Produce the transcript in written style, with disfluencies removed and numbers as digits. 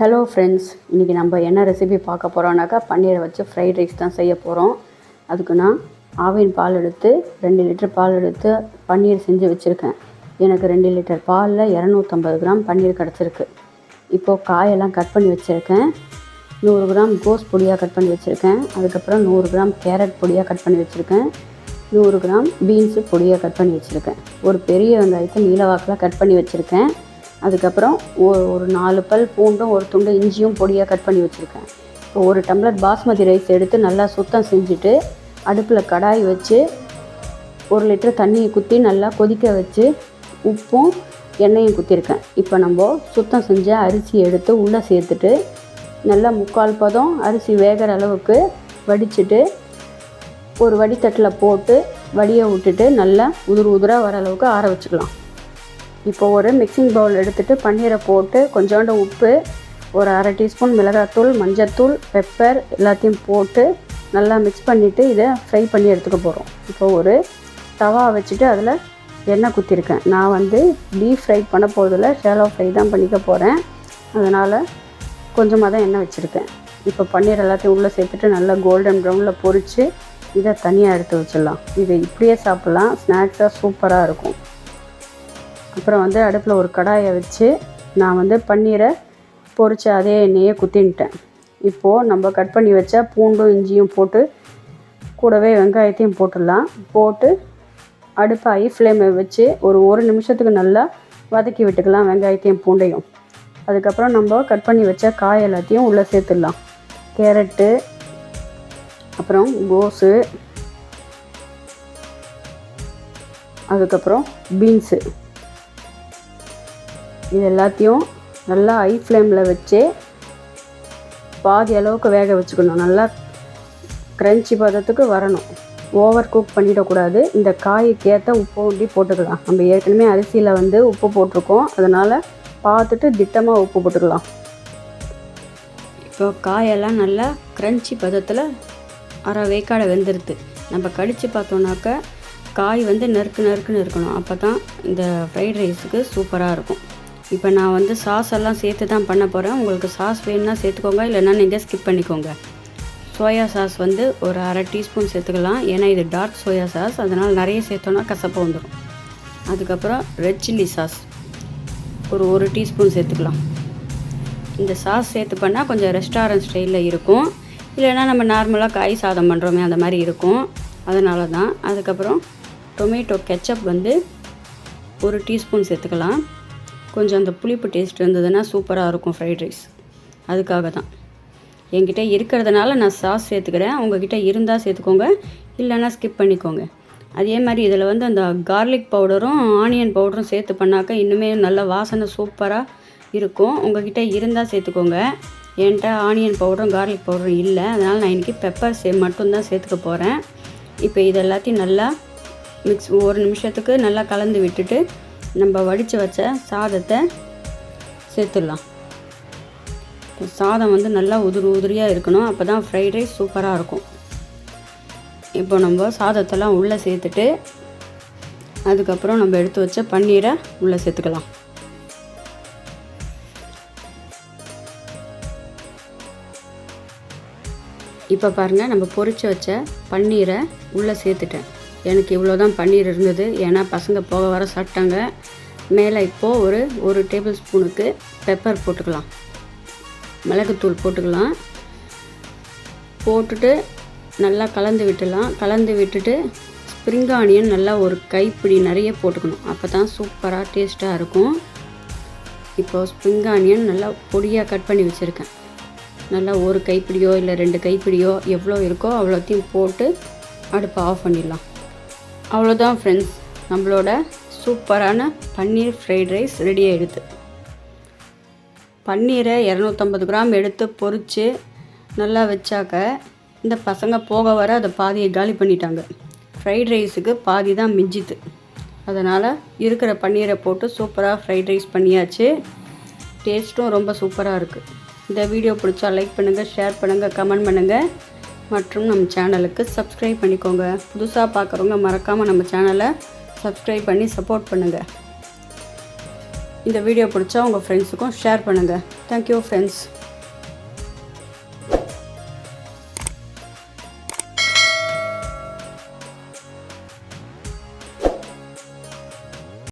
Hello friends, இன்றைக்கி நம்ம என்ன ரெசிபி பார்க்க போகிறோம்னாக்கா பன்னீரை வச்சு ஃப்ரைட் ரைஸ் தான் செய்ய போகிறோம். அதுக்கு நான் ஆவின் பால் எடுத்து 2 லிட்டர் பால் எடுத்து பன்னீர் செஞ்சு வச்சுருக்கேன். எனக்கு 2 லிட்டர் பாலில் 250 கிராம் பன்னீர் கிடச்சிருக்கு. இப்போது காயெல்லாம் கட் பண்ணி வச்சுருக்கேன். 100 கிராம் கோஸ் பொடியாக கட் பண்ணி வச்சுருக்கேன். அதுக்கப்புறம் 100 கிராம் கேரட் பொடியாக கட் பண்ணி வச்சுருக்கேன். 100 கிராம் பீன்ஸு பொடியாக கட் பண்ணி வச்சுருக்கேன். ஒரு பெரிய வெங்காயத்தை நீளவாக்கில் கட் பண்ணி வச்சுருக்கேன். அதுக்கப்புறம் ஒரு 4 பல் பூண்டும் ஒரு துண்டு இஞ்சியும் பொடியாக கட் பண்ணி வச்சுருக்கேன். இப்போ 1 டம்ளர் பாஸ்மதி ரைஸ் எடுத்து நல்லா சுத்தம் செஞ்சுட்டு அடுப்பில் கடாய் வச்சு 1 லிட்டர் தண்ணியை ஊற்றி நல்லா கொதிக்க வச்சு உப்பும் எண்ணெயும் ஊற்றிருக்கேன். இப்போ நம்ம சுத்தம் செஞ்ச அரிசி எடுத்து உள்ளே சேர்த்துட்டு நல்லா 3/4 பதம் அரிசி வேகிற அளவுக்கு வடிச்சிட்டு ஒரு வடித்தட்டில் போட்டு வடியை விட்டுட்டு நல்லா உதிராக வர அளவுக்கு ஆற வச்சுக்கலாம். இப்போ ஒரு மிக்சிங் பவுல் எடுத்துகிட்டு பன்னீரை போட்டு கொஞ்சோண்டு உப்பு, ஒரு 1/2 டீஸ்பூன் மிளகாத்தூள், மஞ்சத்தூள், பெப்பர் எல்லாத்தையும் போட்டு நல்லா மிக்ஸ் பண்ணிவிட்டு இதை ஃப்ரை பண்ணி எடுத்துக்க போகிறோம். இப்போ ஒரு தவா வச்சுட்டு அதில் எண்ணெய் குத்திருக்கேன். நான் டீப் ஃப்ரை பண்ண போகிறதில்ல, ஷாலோ ஃப்ரை தான் பண்ணிக்க போகிறேன். அதனால் கொஞ்சமாக தான் எண்ணெய் வச்சுருக்கேன். இப்போ பன்னீர் எல்லாத்தையும் உள்ளே சேர்த்துட்டு நல்லா கோல்டன் ப்ரௌனில் பொரித்து இதை தனியாக எடுத்து வச்சிடலாம். இதை இப்படியே சாப்பிட்லாம், ஸ்நாக்ஸாக சூப்பராக இருக்கும். அப்புறம் அடுப்பில் ஒரு கடாயை வச்சு நான் பன்னீரை பொரித்த அதே எண்ணெயை குத்தின்ட்டேன். இப்போது நம்ம கட் பண்ணி வச்ச பூண்டும் இஞ்சியும் போட்டு கூடவே வெங்காயத்தையும் போட்டுடலாம். போட்டு அடுப்பை ஹை ஃப்ளேமில் வச்சு ஒரு நிமிஷத்துக்கு நல்லா வதக்கி விட்டுக்கலாம் வெங்காயத்தையும் பூண்டையும். அதுக்கப்புறம் நம்ம கட் பண்ணி வச்ச காய் எல்லாத்தையும் உள்ளே சேர்த்துடலாம். கேரட்டு, அப்புறம் கோஸு, அதுக்கப்புறம் பீன்ஸு, இது எல்லாத்தையும் நல்லா ஹை ஃப்ளேமில் வச்சு பாதி அளவுக்கு வேக வச்சுக்கணும். நல்லா க்ரன்ச்சி பதத்துக்கு வரணும். ஓவர் குக் பண்ணிடக்கூடாது. இந்த காய்க்கு ஏற்ற உப்பு ஊட்டி போட்டுக்கலாம். நம்ம ஏற்கனவே அரிசியில் உப்பு போட்டிருக்கோம், அதனால் பார்த்துட்டு திட்டமாக உப்பு போட்டுக்கலாம். இப்போ காயெல்லாம் நல்லா க்ரன்ச்சி பதத்தில் அரை வேக்காடை வெந்துடுது. நம்ம கடித்து பார்த்தோன்னாக்கா காய் நறுக்குன்னு இருக்கணும். அப்போ தான் இந்த ஃப்ரைட் ரைஸுக்கு சூப்பராக இருக்கும். இப்போ நான் சாஸ் எல்லாம் சேர்த்து தான் பண்ண போகிறேன். உங்களுக்கு சாஸ் வேணும்னா சேர்த்துக்கோங்க, இல்லைன்னா நீங்கள் ஸ்கிப் பண்ணிக்கோங்க. சோயா சாஸ் ஒரு 1/2 டீஸ்பூன் சேர்த்துக்கலாம். ஏன்னா இது டார்க் சோயா சாஸ், அதனால் நிறைய சேர்த்தோன்னா கசப்பு வந்துடும். அதுக்கப்புறம் ரெட் சில்லி சாஸ் ஒரு 1 டீஸ்பூன் சேர்த்துக்கலாம். இந்த சாஸ் சேர்த்து பண்ணால் கொஞ்சம் ரெஸ்டாரண்ட் ஸ்டைலில் இருக்கும், இல்லைன்னா நம்ம நார்மலாக காய் சாதம் பண்ணுறோமே அந்த மாதிரி இருக்கும், அதனால தான். அதுக்கப்புறம் டொமேட்டோ கெச்சப் 1 டீஸ்பூன் சேர்த்துக்கலாம். கொஞ்சம் அந்த புளிப்பு டேஸ்ட் இருந்ததுன்னா சூப்பராக இருக்கும் ஃப்ரைட் ரைஸ். அதுக்காக தான் என்கிட்ட இருக்கிறதுனால நான் சாஸ் சேர்த்துக்கிறேன். உங்கள்கிட்ட இருந்தால் சேர்த்துக்கோங்க, இல்லைன்னா ஸ்கிப் பண்ணிக்கோங்க. அதே மாதிரி இதில் அந்த கார்லிக் பவுடரும் ஆனியன் பவுடரும் சேர்த்து பண்ணாக்க இன்னுமே நல்ல வாசனை சூப்பராக இருக்கும். உங்கள்கிட்ட இருந்தால் சேர்த்துக்கோங்க. என்கிட்ட ஆனியன் பவுடரும் கார்லிக் பவுடரும் இல்லை, அதனால் நான் இன்றைக்கி பெப்பர் மட்டும்தான் சேர்த்துக்க போகிறேன். இப்போ இது எல்லாத்தையும் நல்லா ஒரு நிமிஷத்துக்கு நல்லா கலந்து விட்டுட்டு நம்ம வடித்து வச்ச சாதத்தை சேர்த்துடலாம். சாதம் நல்லா உதிரியாக இருக்கணும், அப்போ தான் ஃப்ரைட் ரைஸ் சூப்பராக இருக்கும். இப்போ நம்ம சாதத்தெல்லாம் உள்ளே சேர்த்துட்டு அதுக்கப்புறம் நம்ம எடுத்து வச்ச பன்னீரை உள்ளே சேர்த்துக்கலாம். இப்போ பாருங்கள், நம்ம பொரித்து வச்ச பன்னீரை உள்ளே சேர்த்துட்டேன். எனக்கு இவ்வளோ தான் பன்னீர் இருந்தது, ஏன்னா பசங்க போக வர சாப்பிட்டாங்க. மேலே இப்போது ஒரு டேபிள் ஸ்பூனுக்கு பெப்பர் போட்டுக்கலாம், மிளகுத்தூள் போட்டுக்கலாம். போட்டுட்டு நல்லா கலந்து விட்டுலாம். கலந்து விட்டுட்டு ஸ்ப்ரிங் ஆனியன் நல்லா ஒரு கைப்பிடி நிறைய போட்டுக்கணும், அப்போ தான் சூப்பராக டேஸ்ட்டாக இருக்கும். இப்போது ஸ்ப்ரிங் ஆனியன் நல்லா பொடியாக கட் பண்ணி வச்சுருக்கேன். நல்லா ஒரு கைப்பிடியோ இல்லை 2 கைப்பிடியோ எவ்வளோ இருக்கோ அவ்வளோத்தையும் போட்டு அடுப்பை ஆஃப் பண்ணிடலாம். அவ்வளோதான் ஃப்ரெண்ட்ஸ், நம்மளோட சூப்பரான பன்னீர் ஃப்ரைட் ரைஸ் ரெடி ஆகிடுது. பன்னீரை 250 கிராம் எடுத்து பொரித்து நல்லா வச்சாக்க இந்த பசங்க போக வர அதை பாதியை காலி பண்ணிட்டாங்க. ஃப்ரைட் ரைஸுக்கு பாதி தான் மிஞ்சிது, அதனால் இருக்கிற பன்னீரை போட்டு சூப்பராக ஃப்ரைட் ரைஸ் பண்ணியாச்சு. டேஸ்ட்டும் ரொம்ப சூப்பராக இருக்குது. இந்த வீடியோ பிடிச்சா லைக் பண்ணுங்கள், ஷேர் பண்ணுங்கள், கமெண்ட் பண்ணுங்கள், மற்றும் நம்ம சேனலுக்கு சப்ஸ்கிரைப் பண்ணிக்கோங்க. புதுசாக பார்க்குறவங்க மறக்காமல் நம்ம சேனலை சப்ஸ்கிரைப் பண்ணி சப்போர்ட் பண்ணுங்கள். இந்த வீடியோ பிடிச்சா உங்கள் ஃப்ரெண்ட்ஸுக்கும் ஷேர் பண்ணுங்கள். Thank you friends.